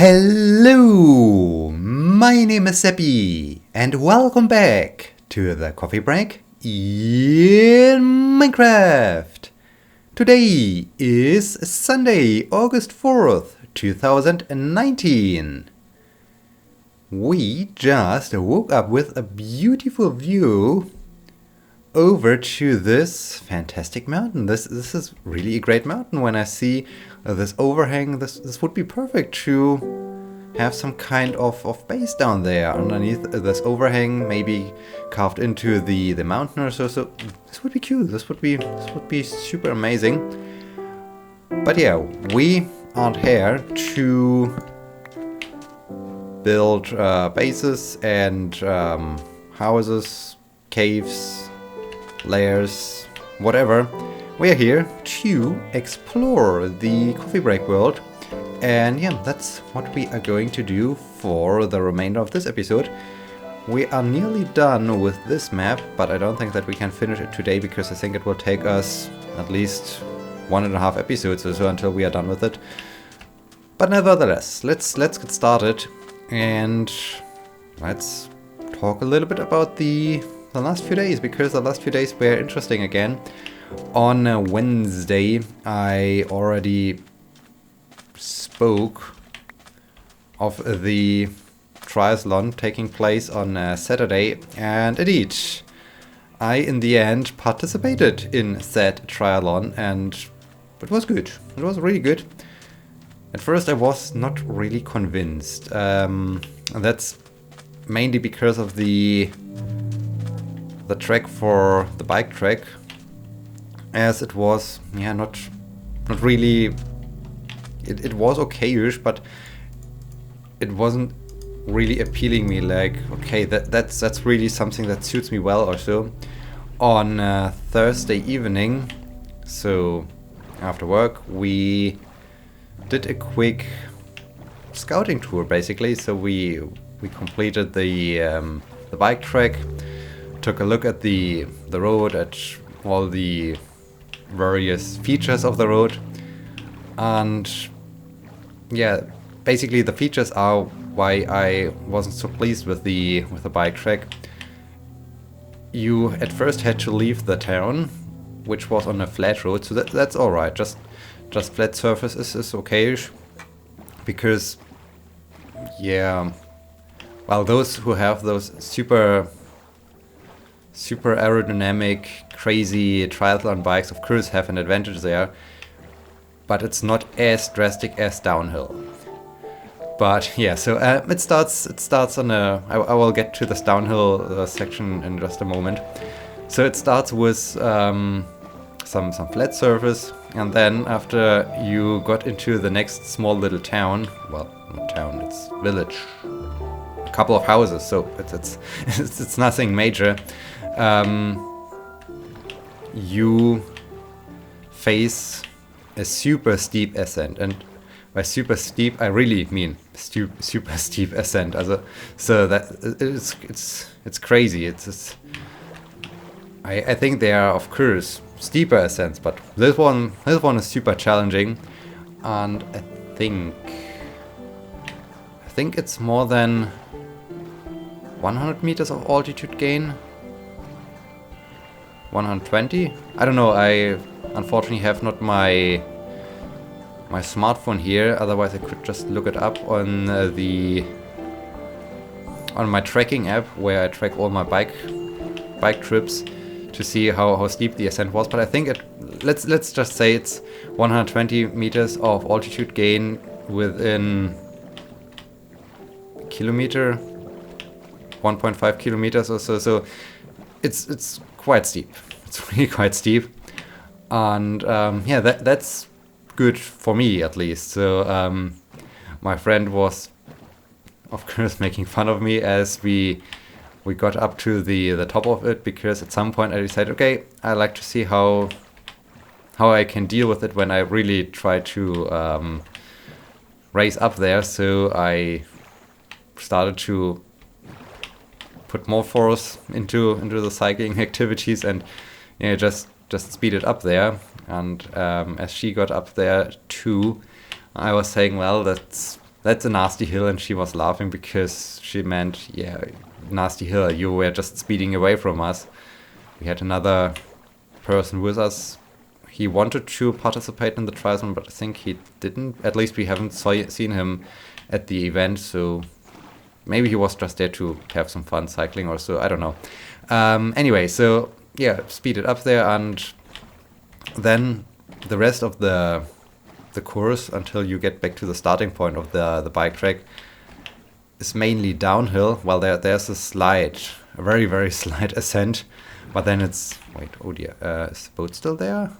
Hello, my name is Sebbi, and welcome back to the coffee break in Minecraft. Today is Sunday, August 4th, 2019. We just woke up with a beautiful view over to this fantastic mountain. This is really a great mountain. When I see this overhang, this would be perfect to have some kind of base down there underneath this overhang, maybe carved into the mountain or so. So this would be cool. This would be super amazing. But yeah, we aren't here to build bases and houses, caves, layers, whatever. We're here to explore the coffee break world, and yeah, that's what we are going to do for the remainder of this episode. We are nearly done with this map, but I don't think that we can finish it today because I think it will take us at least 1.5 episodes or so until we are done with it. But nevertheless, let's get started and let's talk a little bit about the last few days, because the last few days were interesting again. On Wednesday, I already spoke of the triathlon taking place on Saturday, and indeed, I in the end participated in said triathlon, and it was good. It was really good. At first, I was not really convinced. That's mainly because of the track for the bike track, as it was not really, it was okay-ish, but it wasn't really appealing me like, okay, that's really something that suits me well or so. On Thursday evening, so after work, we did a quick scouting tour basically. So we completed the bike track, took a look at the road, at all the various features of the road, and yeah, basically the features are why I wasn't so pleased with the bike track. You at first had to leave the town, which was on a flat road, so that's all right. Just flat surface is okay-ish, because yeah, well, those who have those super aerodynamic, crazy triathlon bikes, of course, have an advantage there, but it's not as drastic as downhill. But yeah, so it starts on a. I will get to this downhill section in just a moment. So it starts with some flat surface, and then after you got into the next small little town, well, not town, it's village, a couple of houses, so it's nothing major. You face a super steep ascent, and by super steep I really mean super steep ascent. So that it's crazy. I think there are of course steeper ascents, but this one is super challenging, and I think it's more than 100 meters of altitude gain. 120? I don't know, I unfortunately have not my smartphone here, otherwise I could just look it up on my tracking app, where I track all my bike trips, to see how steep the ascent was. But I think let's just say it's 120 meters of altitude gain within a kilometer, 1.5 kilometers or so. So it's quite steep. It's really quite steep, and yeah, that's good for me at least. So my friend was, of course, making fun of me as we got up to the top of it, because at some point I decided, okay, I like to see how I can deal with it when I really try to race up there. So I started to put more force into the cycling activities, and just speed it up there. And as she got up there too, I was saying, well, that's that's a nasty hill, and she was laughing because she meant, yeah, nasty hill, you were just speeding away from us. We had another person with us. He wanted to participate in the triathlon, but I think he didn't. At least we haven't seen him at the event, so maybe he was just there to have some fun cycling or so, I don't know. Anyway, so yeah, speeded up there, and then the rest of the course until you get back to the starting point of the bike track is mainly downhill. Well, there's a slide, a very, very slight ascent, but then it's... Wait, oh dear, is the boat still there?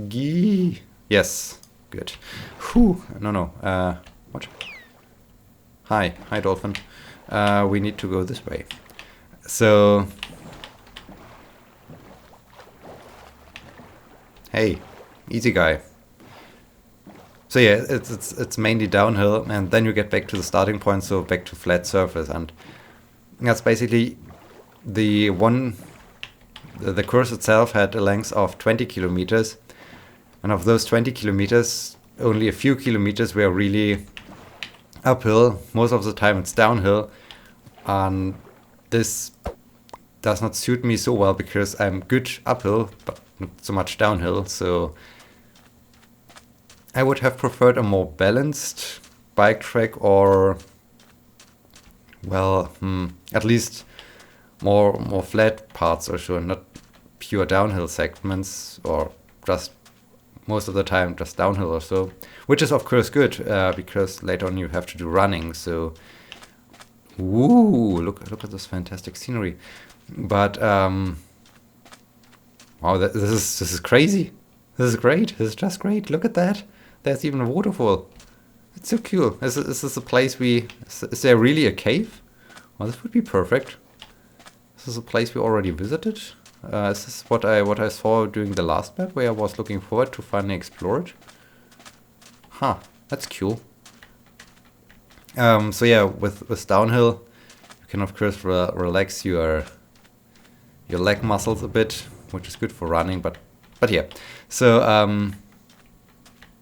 Gee. Yes, good. Whew, no, what? Hi, dolphin. We need to go this way. So... Hey, easy guy. So yeah, it's mainly downhill, and then you get back to the starting point, so back to flat surface, and that's basically the course itself had a length of 20 kilometers, and of those 20 kilometers, only a few kilometers were really uphill. Most of the time it's downhill, and this does not suit me so well because I'm good uphill, but not so much downhill, so I would have preferred a more balanced bike track, or, well, at least more flat parts or so, not pure downhill segments, or just most of the time just downhill or so, which is of course good, because later on you have to do running, so ooh, look at this fantastic scenery. But wow, this is crazy. This is great. This is just great. Look at that. There's even a waterfall. It's so cool. Is this a place is there really a cave? Well, this would be perfect. This is a place we already visited. Is this what I saw during the last map, where I was looking forward to finally explore it? Huh, that's cool. So yeah, with downhill, you can of course relax your leg muscles a bit, which is good for running. But yeah, so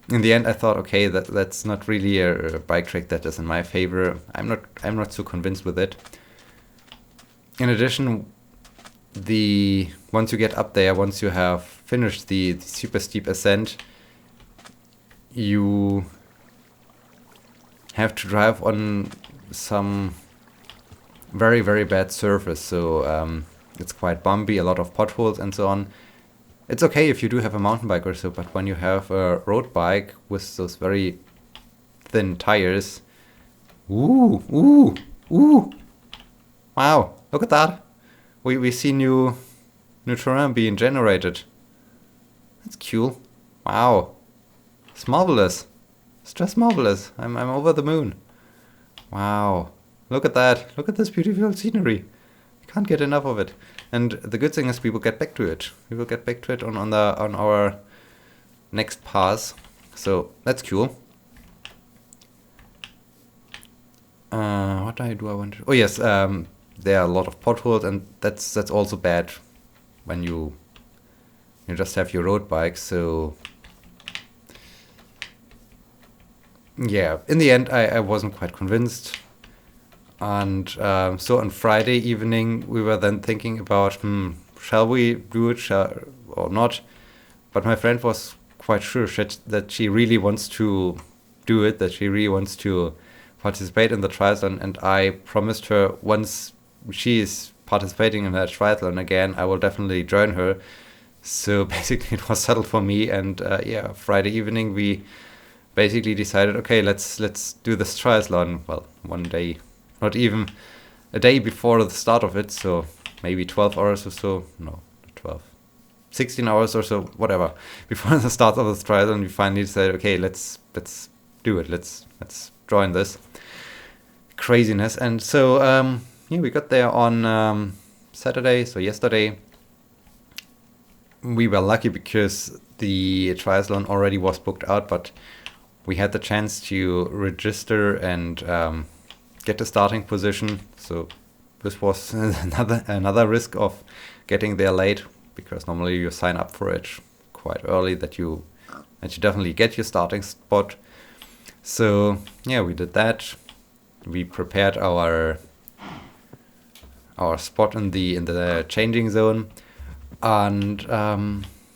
in the end, I thought, okay, that's not really a bike track that is in my favor. I'm not so convinced with it. In addition, once you get up there, once you have finished the super steep ascent, you have to drive on some very, very bad surface. So it's quite bumpy, a lot of potholes and so on. It's okay if you do have a mountain bike or so, but when you have a road bike with those very thin tires, ooh, wow, look at that. We see new terrain being generated. That's cool. Wow, it's marvelous. It's just marvelous. I'm over the moon. Wow, look at that. Look at this beautiful scenery. I can't get enough of it. And the good thing is we will get back to it. We will get back to it on our next pass. So that's cool. What I want to... Oh yes, there are a lot of potholes, and that's also bad when you just have your road bike. So yeah, in the end I wasn't quite convinced. And so on Friday evening, we were then thinking about, shall we do it or not? But my friend was quite sure that she really wants to do it, that she really wants to participate in the triathlon. And I promised her, once she is participating in that triathlon again, I will definitely join her. So basically it was settled for me. And yeah, Friday evening we basically decided, okay, let's do this triathlon. Well, one day. Not even a day before the start of it, so maybe 12 hours or so. No, not 12. 16 hours or so, whatever. Before the start of the triathlon, we finally decided, okay, let's do it. Let's join this craziness. And so yeah, we got there on Saturday, so yesterday. We were lucky because the triathlon already was booked out, but we had the chance to register and get a starting position. So this was another risk of getting there late, because normally you sign up for it quite early that you definitely get your starting spot. So yeah, we did that. We prepared our spot in the changing zone, and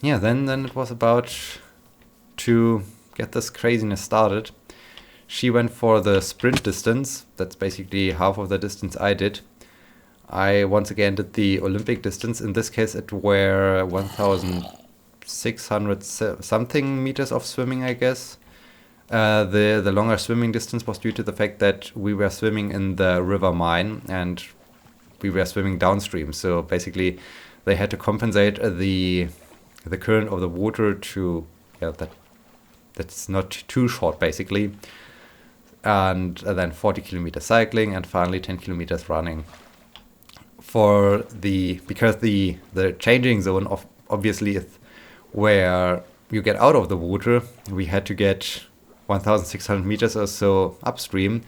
yeah, then it was about to get this craziness started. She went for the sprint distance. That's basically half of the distance I did. I once again did the Olympic distance. In this case, it were 1,600 something meters of swimming, I guess. The longer swimming distance was due to the fact that we were swimming in the River Main and we were swimming downstream. So basically, they had to compensate the current of the water to that's not too short, basically. And then 40 kilometers cycling and finally 10 kilometers running. Because the changing zone obviously is where you get out of the water, we had to get 1,600 meters or so upstream.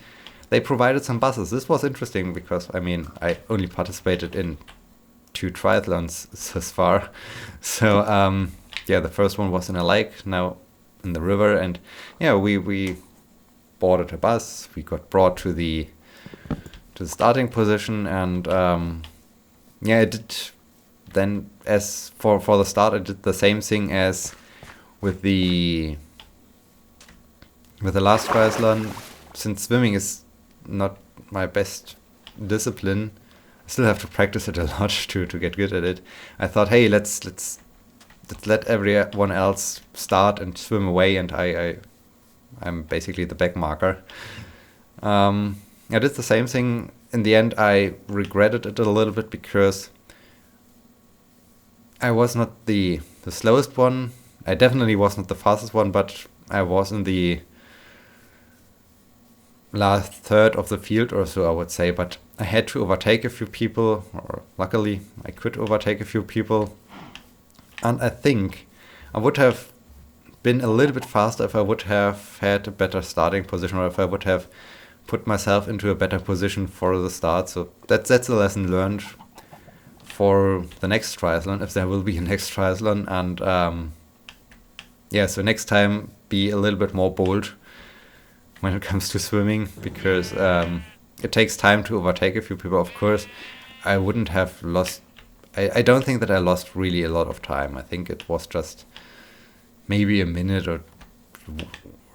They provided some buses. This was interesting because, I mean, I only participated in 2 triathlons thus far. So, yeah, the first one was in a lake, now in the river. And, yeah, we boarded a bus. We got brought to the starting position. And, yeah, it did then, as for the start, I did the same thing as with the last triathlon. Since swimming is not my best discipline, I still have to practice it a lot to get good at it. I thought, hey, let's let everyone else start and swim away, and I'm basically the back marker. I did the same thing. In the end, I regretted it a little bit because I was not the slowest one. I definitely was not the fastest one, but I was in the last third of the field or so, I would say. But I had to overtake a few people, or luckily I could overtake a few people. And I think I would have been a little bit faster if I would have had a better starting position, or if I would have put myself into a better position for the start. So that's a lesson learned for the next triathlon, if there will be a next triathlon. And yeah, so next time be a little bit more bold when it comes to swimming, because it takes time to overtake a few people. Of course, I wouldn't have lost. I don't think that I lost really a lot of time. I think it was just maybe a minute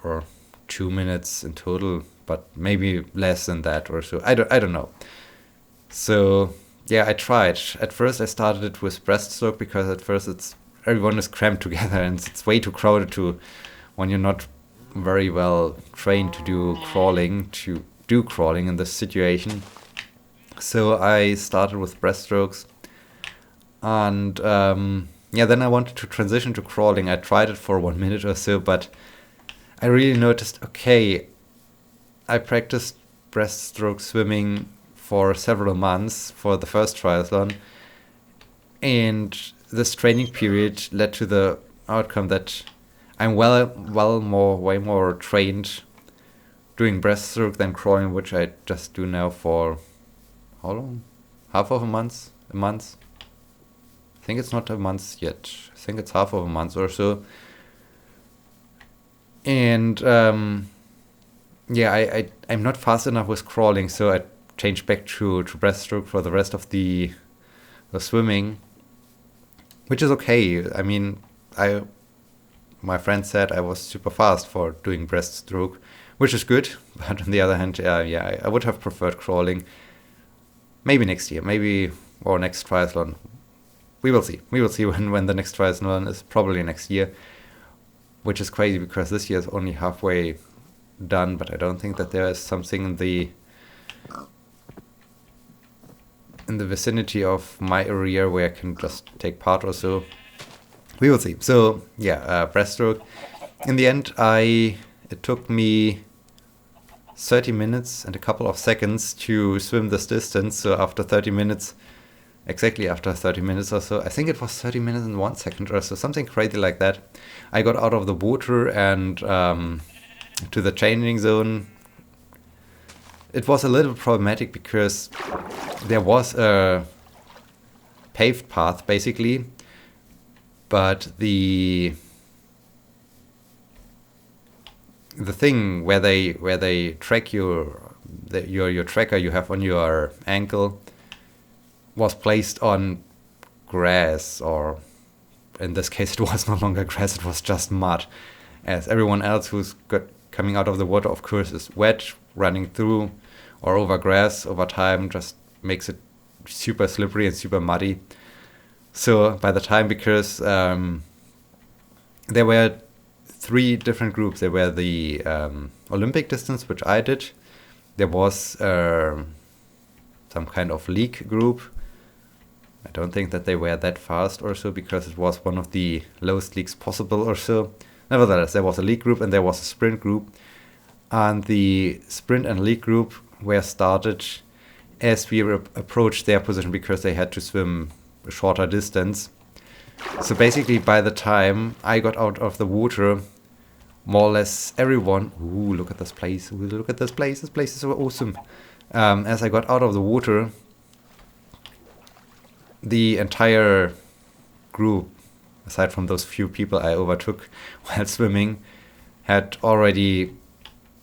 or 2 minutes in total, but maybe less than that or so. I don't know. So yeah, I tried. At first I started it with breaststroke because at first everyone is crammed together and it's way too crowded when you're not very well trained to do crawling in this situation. So I started with breaststrokes, and yeah, then I wanted to transition to crawling. I tried it for 1 minute or so, but I really noticed, okay, I practiced breaststroke swimming for several months for the first triathlon, and this training period led to the outcome that I'm way more trained doing breaststroke than crawling, which I just do now for how long? Half of a month? A month? I think it's not a month yet. I think it's half of a month or so. And yeah, I'm not fast enough with crawling, so I changed back to breaststroke for the rest of the swimming, which is okay. I mean, my friend said I was super fast for doing breaststroke, which is good. But on the other hand, yeah, I would have preferred crawling. Maybe next year, or next triathlon. We will see. We will see when the next triathlon is, probably next year, which is crazy because this year is only halfway done. But I don't think that there is something in the vicinity of my area where I can just take part or so. We will see. So yeah, breaststroke. In the end, it took me 30 minutes and a couple of seconds to swim this distance. So exactly after 30 minutes or so, I think it was 30 minutes and 1 second or so, something crazy like that, I got out of the water and to the changing zone. It was a little problematic because there was a paved path basically, but the the thing where they track your tracker you have on your ankle was placed on grass, or in this case it was no longer grass, it was just mud, as everyone else who's coming out of the water, of course, is wet. Running through or over grass over time just makes it super slippery and super muddy. So by the time, because there were 3 different groups. There were the Olympic distance, which I did. There was some kind of league group. I don't think that they were that fast or so, because it was one of the lowest leagues possible or so. Nevertheless, there was a league group and there was a sprint group. And the sprint and league group were started as we approached their position, because they had to swim a shorter distance. So basically, by the time I got out of the water, more or less everyone... Ooh, look at this place. Ooh, look at this place. This place is so awesome. As I got out of the water, the entire group, aside from those few people I overtook while swimming, had already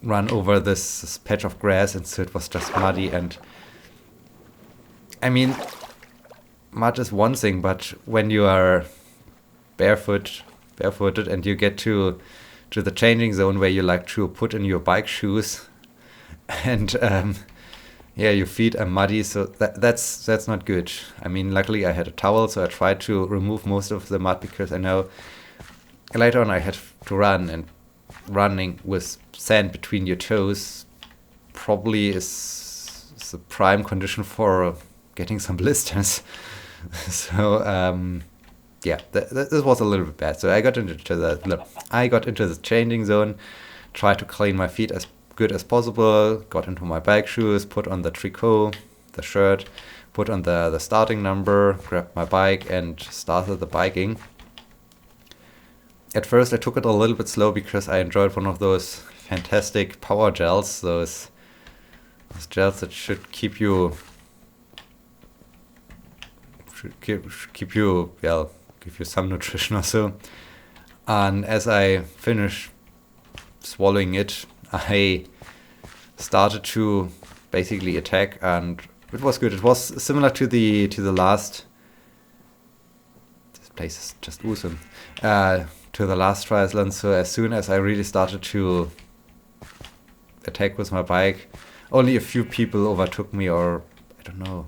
run over this patch of grass, and so it was just muddy. And I mean, mud is one thing, but when you are barefooted and you get to the changing zone where you like to put in your bike shoes, and your feet are muddy, so that's not good. I mean, luckily I had a towel, so I tried to remove most of the mud, because I know later on I had to run, and running with sand between your toes probably is the prime condition for getting some blisters. So this was a little bit bad. So I got into the changing zone, tried to clean my feet as good as possible, got into my bike shoes, put on the tricot, the shirt, put on the starting number, grabbed my bike and started the biking. At first I took it a little bit slow, because I enjoyed one of those fantastic power gels, those gels that should keep you give you some nutrition or so. And as I finished swallowing it, I started to basically attack, and it was good. It was similar to the last. This place is just awesome. To the last triathlon. So as soon as I really started to attack with my bike, only a few people overtook me, or I don't know.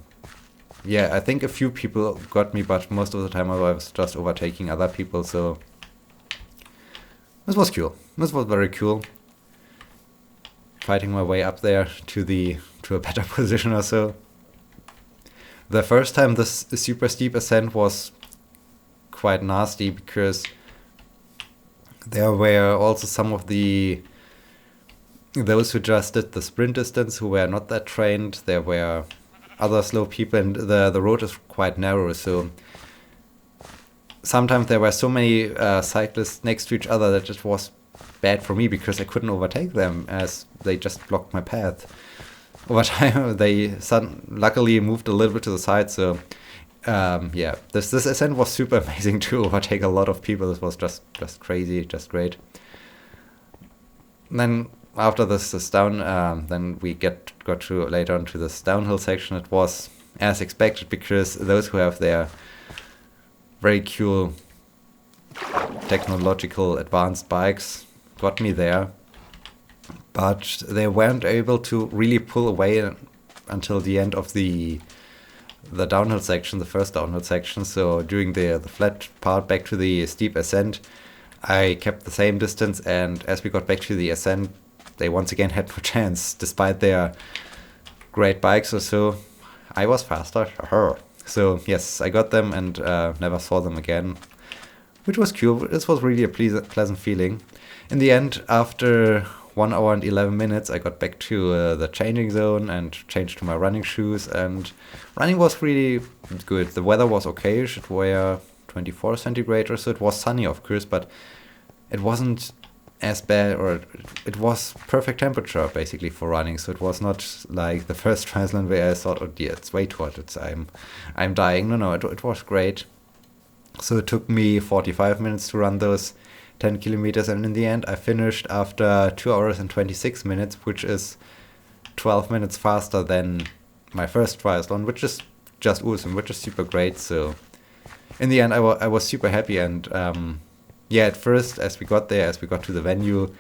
Yeah, I think a few people got me, but most of the time I was just overtaking other people. So this was cool. This was very cool. Fighting my way up there to a better position or so. The first time this super steep ascent was quite nasty, because there were also some of those who just did the sprint distance who were not that trained. There were other slow people, and the road is quite narrow, so sometimes there were so many cyclists next to each other that it was bad for me, because I couldn't overtake them, as they just blocked my path. Over time they luckily moved a little bit to the side, so this ascent was super amazing to overtake a lot of people. This was just crazy, just great. And then after this down, then we got to later on to this downhill section. It was as expected, because those who have their very cool technological advanced bikes got me there, but they weren't able to really pull away until the end of the downhill section, the first downhill section. So during the flat part back to the steep ascent, I kept the same distance, and as we got back to the ascent, they once again had no chance, despite their great bikes or so. I was faster. So yes, I got them and never saw them again, which was cool. This was really a pleasant feeling. In the end, after 1 hour and 11 minutes, I got back to the changing zone and changed to my running shoes, and running was really good. The weather was okayish. It were 24 centigrade or so. It was sunny, of course, but it wasn't as bad, or it was perfect temperature basically for running. So it was not like the first triathlon where I thought, oh dear, it's way too hot. I'm dying. No, it was great. So it took me 45 minutes to run those 10 kilometers, and in the end I finished after 2 hours and 26 minutes, which is 12 minutes faster than my first triathlon, which is just awesome, which is super great. So in the end I was super happy, and yeah, at first as we got to the venue,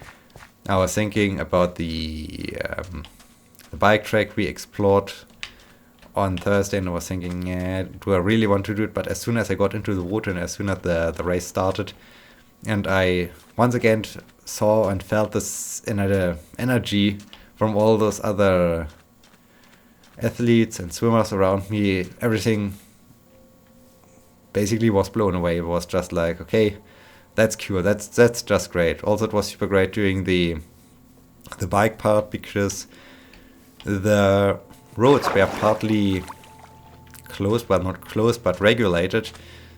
I was thinking about the bike track we explored on Thursday, and I was thinking, yeah, do I really want to do it? But as soon as I got into the water and as soon as the race started, and I once again saw and felt this energy from all those other athletes and swimmers around me, everything basically was blown away. It was just like, okay, that's cool, that's just great. Also, it was super great doing the bike part, because the roads were partly closed, well, not closed, but regulated.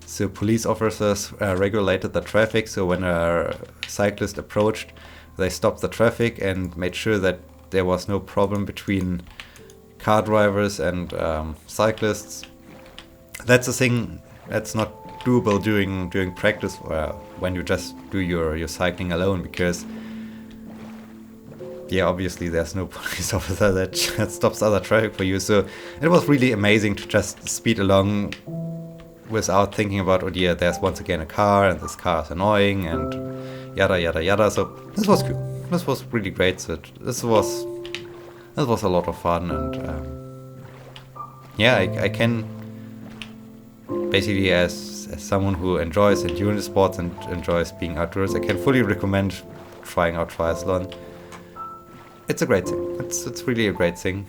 So police officers regulated the traffic. So when a cyclist approached, they stopped the traffic and made sure that there was no problem between car drivers and cyclists. That's a thing that's not doable during practice, when you just do your cycling alone, because yeah, obviously there's no police officer that stops other traffic for you. So it was really amazing to just speed along without thinking about, oh yeah, there's once again a car and this car is annoying and yada yada yada. So this was cool. This was really great. So this was a lot of fun, and yeah, I can basically, as someone who enjoys endurance sports and enjoys being outdoors, I can fully recommend trying out triathlon. It's a great thing. It's really a great thing.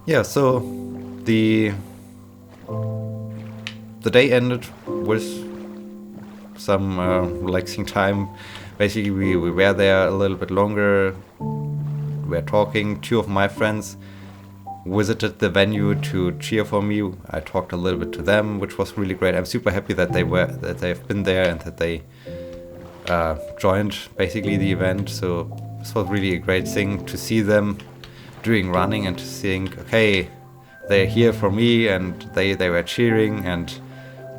Yeah, so the day ended with some relaxing time. Basically, we were there a little bit longer. We were talking. 2 of my friends visited the venue to cheer for me. I talked a little bit to them, which was really great. I'm super happy that they've been there and that they joined basically the event. So this was really a great thing to see them doing running and to think, okay, they're here for me, and they were cheering, and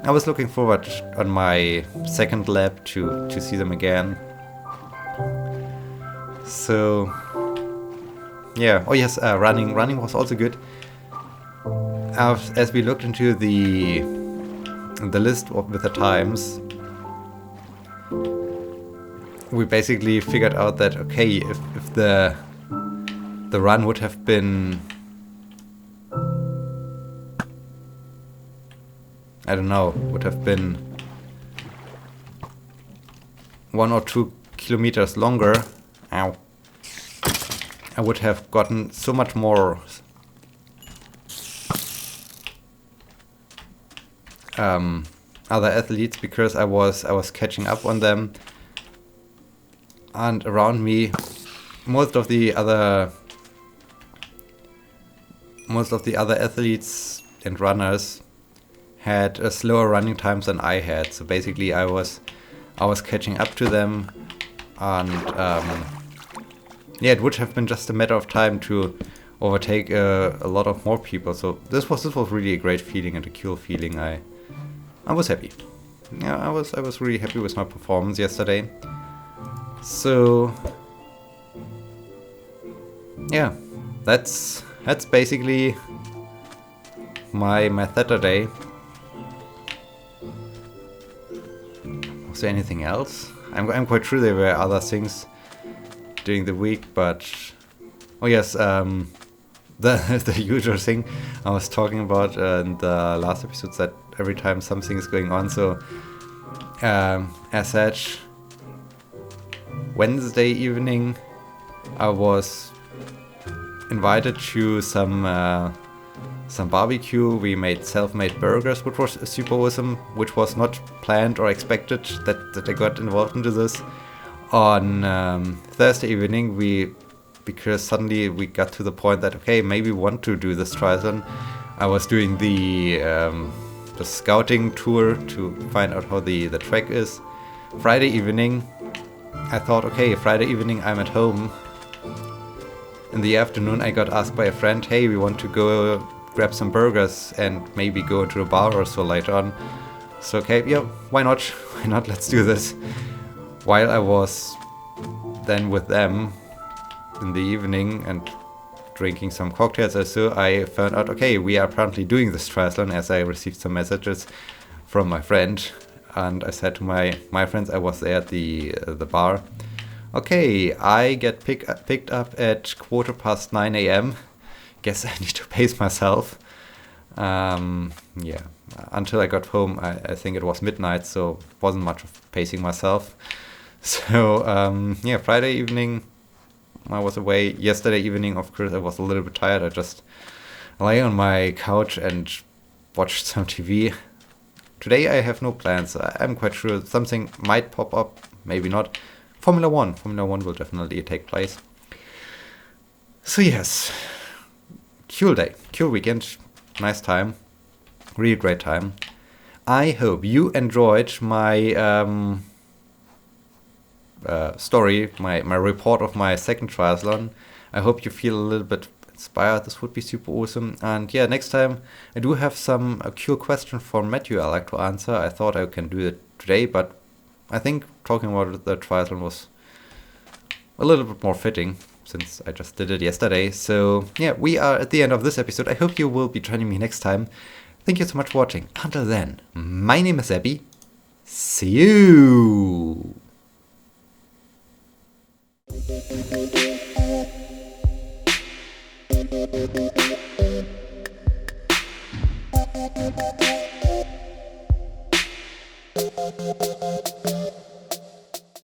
I was looking forward on my second lap to see them again. So yeah, oh yes, running was also good. As we looked into the list with the times, we basically figured out that, okay, if the run would have been, I don't know, would have been 1 or 2 kilometers longer, I would have gotten so much more other athletes, because I was catching up on them. And around me, most of the other athletes and runners had a slower running times than I had. So basically, I was catching up to them, and yeah, it would have been just a matter of time to overtake a lot of more people. So this was really a great feeling and a cool feeling. I was happy. Yeah, I was really happy with my performance yesterday. So yeah, that's basically my Saturday. Was there anything else? I'm quite sure there were other things during the week, but oh yes, the usual thing I was talking about in the last episodes, that every time something is going on. So as such, Wednesday evening I was invited to some barbecue. We made self-made burgers, which was super awesome, which was not planned or expected that I got involved into this. On Thursday evening, because suddenly we got to the point that, okay, maybe we want to do this triathlon. I was doing the scouting tour to find out how the track is. Friday evening, I thought, okay, Friday evening I'm at home. In the afternoon I got asked by a friend, hey, we want to go grab some burgers and maybe go to a bar or so later on. So okay, yeah, why not? Why not? Let's do this. While I was then with them in the evening and drinking some cocktails or so, I found out, okay, we are apparently doing this triathlon, as I received some messages from my friend. And I said to my friends, I was there at the bar, okay, I get picked up at 9:15 a.m. Guess I need to pace myself. Yeah, until I got home, I think it was midnight, so wasn't much of pacing myself. So yeah, Friday evening I was away. Yesterday evening, of course, I was a little bit tired. I just lay on my couch and watched some TV. Today I have no plans. I'm quite sure something might pop up, maybe not. Formula 1 will definitely take place. So yes, cool day, cool weekend, nice time, really great time. I hope you enjoyed my story, my report of my second triathlon. I hope you feel a little bit inspired. This would be super awesome. And yeah, next time I do have some cool question from Matthew I like to answer. I thought I can do it today, but I think talking about the triathlon was a little bit more fitting since I just did it yesterday. So yeah, we are at the end of this episode. I hope you will be joining me next time. Thank you so much for watching. Until then, my name is Sebbi. See you! Thank you.